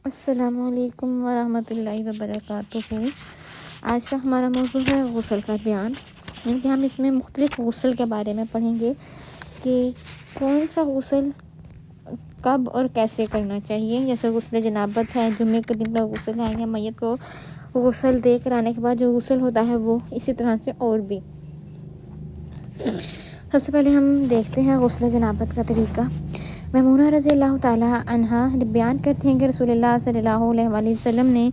السلام علیکم ورحمۃ اللہ وبرکاتہ۔ آج کا ہمارا موضوع ہے غسل کا بیان، یعنی کہ ہم اس میں مختلف غسل کے بارے میں پڑھیں گے کہ کون سا غسل کب اور کیسے کرنا چاہیے۔ جیسے غسل جنابت ہے، جمعے کے دن کا غسل ہے، یا میت کو غسل دے کر آنے کے بعد جو غسل ہوتا ہے وہ اسی طرح سے اور بھی۔ سب سے پہلے ہم دیکھتے ہیں غسل جنابت کا طریقہ۔ میمونہ رضی اللہ تعالیٰ عنہا بیان کرتی ہیں کہ رسول اللہ صلی اللہ علیہ وآلہ وسلم نے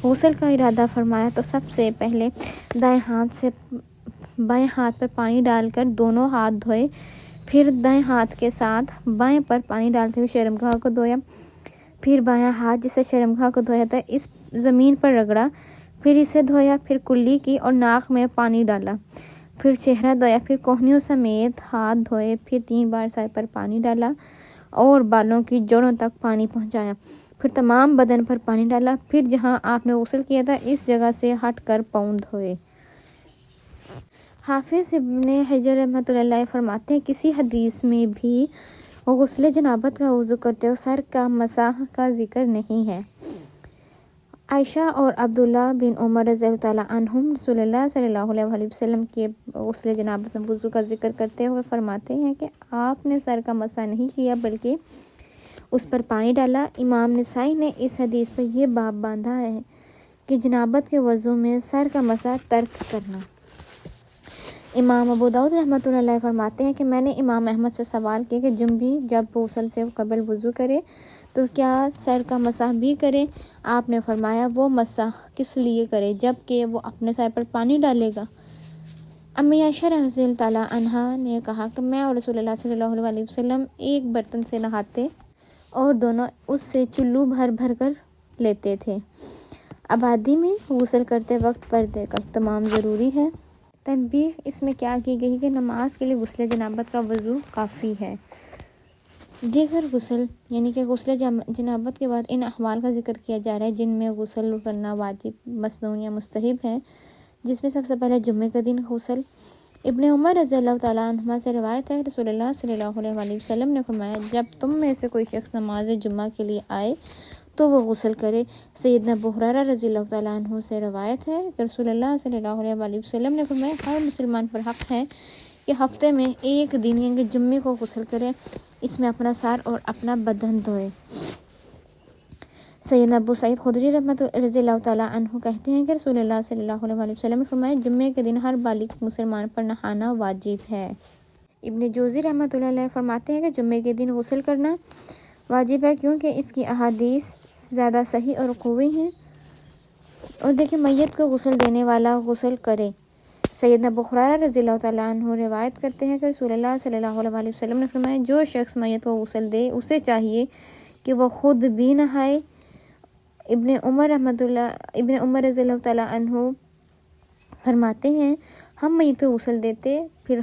غسل کا ارادہ فرمایا تو سب سے پہلے دائیں ہاتھ پر پانی ڈال کر دونوں ہاتھ دھوئے، پھر دائیں ہاتھ کے ساتھ بائیں پر پانی ڈالتے ہوئے شرمگاہ کو دھویا، پھر بایاں ہاتھ جسے شرمگاہ کو دھویا تھا اس زمین پر رگڑا، پھر اسے دھویا، پھر کلی کی اور ناک میں پانی ڈالا، پھر چہرہ دھویا، پھر کوہنیوں سمیت ہاتھ دھوئے، پھر 3 بار سر پر پانی ڈالا اور بالوں کی جڑوں تک پانی پہنچایا، پھر تمام بدن پر پانی ڈالا، پھر جہاں آپ نے غسل کیا تھا اس جگہ سے ہٹ کر پاؤں دھوئے۔ حافظ ابن حجر رحمۃ اللہ علیہ فرماتے ہیں کسی حدیث میں بھی غسل جنابت کا وضو کرتے ہوئے سر کا مسح کا ذکر نہیں ہے۔ عائشہ اور عبداللہ بن عمر رضی اللہ تعالیٰ عنہم رسول اللہ صلی اللہ علیہ وآلہ وسلم کے غسل جنابت میں وضو کا ذکر کرتے ہوئے فرماتے ہیں کہ آپ نے سر کا مسح نہیں کیا بلکہ اس پر پانی ڈالا۔ امام نسائی نے اس حدیث پر یہ باب باندھا ہے کہ جنابت کے وضو میں سر کا مسح ترک کرنا۔ امام ابو داؤد رحمۃ اللہ علیہ فرماتے ہیں کہ میں نے امام احمد سے سوال کیا کہ جنبی جب غسل سے قبل وضو کرے تو کیا سر کا مسح بھی کرے؟ آپ نے فرمایا وہ مسح کس لیے کرے جب کہ وہ اپنے سر پر پانی ڈالے گا؟ امی عائشہ رضی اللہ تعالیٰ عنہا نے کہا کہ میں اور رسول اللہ صلی اللہ علیہ وسلم ایک برتن سے نہاتے اور دونوں اس سے چلو بھر بھر کر لیتے تھے۔ آبادی میں غسل کرتے وقت پردے کا اہتمام ضروری ہے۔ تنبیہ اس میں کیا کی گئی کہ نماز کے لیے غسل جنابت کا وضو کافی ہے۔ دیگر غسل یعنی کہ غسل جنابت کے بعد ان احوال کا ذکر کیا جا رہا ہے جن میں غسل کرنا واجب، مسنون یا مستحب ہے، جس میں سب سے پہلے جمعے کے دن غسل۔ ابن عمر رضی اللہ تعالیٰ عنہما سے روایت ہے رسول اللہ صلی اللہ علیہ وآلہ وسلم نے فرمایا جب تم میں سے کوئی شخص نماز جمعہ کے لیے آئے تو وہ غسل کرے۔ سیدنا ابو ہریرہ رضی اللہ تعالیٰ عنہ سے روایت ہے کہ رسول اللہ صلی اللہ علیہ وآلہ وسلم نے فرمایا ہر مسلمان پر حق ہے کہ ہفتے میں ایک دن یعنی جمعے کو غسل کرے، اس میں اپنا سر اور اپنا بدن دھوئے۔ سیدنا ابو سعید خدری رضی اللہ تعالیٰ عنہ کہتے ہیں کہ رسول اللہ صلی اللہ علیہ وآلہ وسلم نے فرمایا جمعے کے دن ہر بالغ مسلمان پر نہانا واجب ہے۔ ابن جوزی رحمۃ اللہ علیہ فرماتے ہیں کہ جمعے کے دن غسل کرنا واجب ہے کیونکہ اس کی احادیث زیادہ صحیح اور قوی ہیں۔ اور دیکھیں میت کو غسل دینے والا غسل کرے۔ سیدنا ابو ہریرہ رضی اللہ تعالیٰ عنہ روایت کرتے ہیں کہ رسول اللہ صلی اللہ علیہ وسلم نے فرمایا جو شخص میت کو غسل دے اسے چاہیے کہ وہ خود بھی نہائے۔ ابن عمر رضی اللہ تعالیٰ عنہ فرماتے ہیں ہم میت کو غسل دیتے، پھر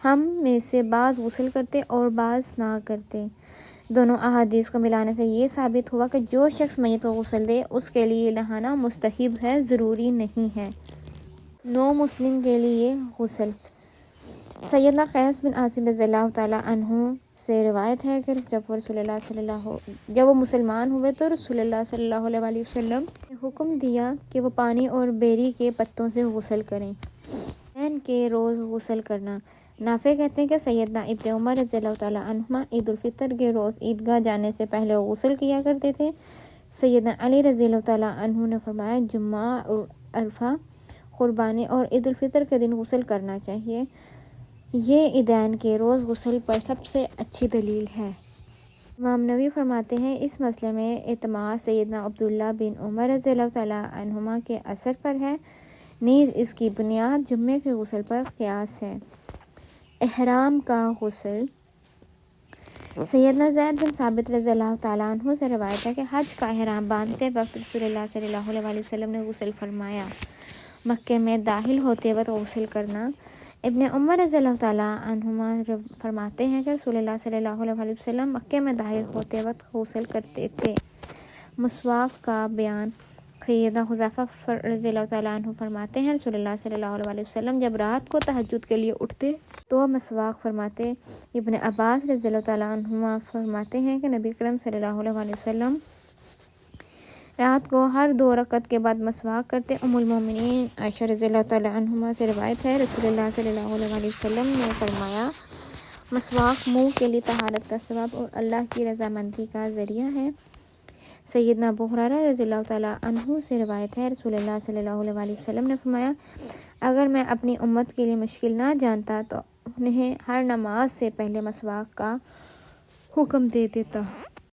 ہم میں سے بعض غسل کرتے اور بعض نہ کرتے۔ دونوں احادیث کو ملانے سے یہ ثابت ہوا کہ جو شخص میت کو غسل دے اس کے لیے نہانا مستحب ہے، ضروری نہیں ہے۔ نو مسلم کے لیے غسل۔ سیدنا قیس بن عاصم رضی اللہ تعالیٰ عنہ سے روایت ہے کہ جب وہ مسلمان ہوئے تو رسول اللہ صلی اللہ علیہ وآلہ وسلم نے حکم دیا کہ وہ پانی اور بیری کے پتوں سے غسل کریں۔ عین کے روز غسل کرنا۔ نافع کہتے ہیں کہ سیدنا ابن عمر رضی اللہ تعالیٰ عنہما عید الفطر کے روز عیدگاہ جانے سے پہلے غسل کیا کرتے تھے۔ سیدنا علی رضی اللہ تعالیٰ عنہ نے فرمایا جمعہ، عرفہ، قربانی اور عید الفطر کے دن غسل کرنا چاہیے، یہ عیدین کے روز غسل پر سب سے اچھی دلیل ہے۔ امام نووی فرماتے ہیں اس مسئلے میں اعتماد سیدنا عبداللہ بن عمر رضی اللہ تعالیٰ عنہما کے اثر پر ہے، نیز اس کی بنیاد جمعے کے غسل پر قیاس ہے۔ احرام کا غسل۔ سیدنا زید بن ثابت رضی اللہ تعالیٰ عنہ سے روایت ہے کہ حج کا احرام باندھتے وقت رسول اللہ صلی اللہ علیہ وآلہ وسلم نے غسل فرمایا۔ مکہ میں داخل ہوتے وقت غسل کرنا۔ ابن عمر رضی اللہ تعالیٰ عنہما فرماتے ہیں کہ رسول اللہ صلی اللہ علیہ وآلہ وسلم مکہ میں داخل ہوتے وقت غسل کرتے تھے۔ مسواک کا بیان۔ سیدنا حذیفہ رضی اللہ تعالیٰ عنہ فرماتے ہیں رسول اللہ صلی اللہ علیہ وآلہ وسلم جب رات کو تہجد کے لیے اٹھتے تو مسواک فرماتے۔ ابن عباس رضی اللہ تعالیٰ عنہما فرماتے ہیں کہ نبی کریم صلی اللہ علیہ وآلہ وسلم رات کو ہر 2 رکعت کے بعد مسواک کرتے۔ ام المومنین عائشہ رضی اللہ تعالیٰ عنہما سے روایت ہے، رسول اللہ صلی اللہ علیہ وسلم نے فرمایا، مسواک منہ کے لیے طہارت کا سبب اور اللہ کی رضامندی کا ذریعہ ہے۔ سیدنا ابو ہریرہ رضی اللہ تعالیٰ عنہ سے روایت ہے، رسول اللہ صلی اللہ علیہ وسلم نے فرمایا، اگر میں اپنی امت کے لیے مشکل نہ جانتا تو انہیں ہر نماز سے پہلے مسواک کا حکم دے دیتا۔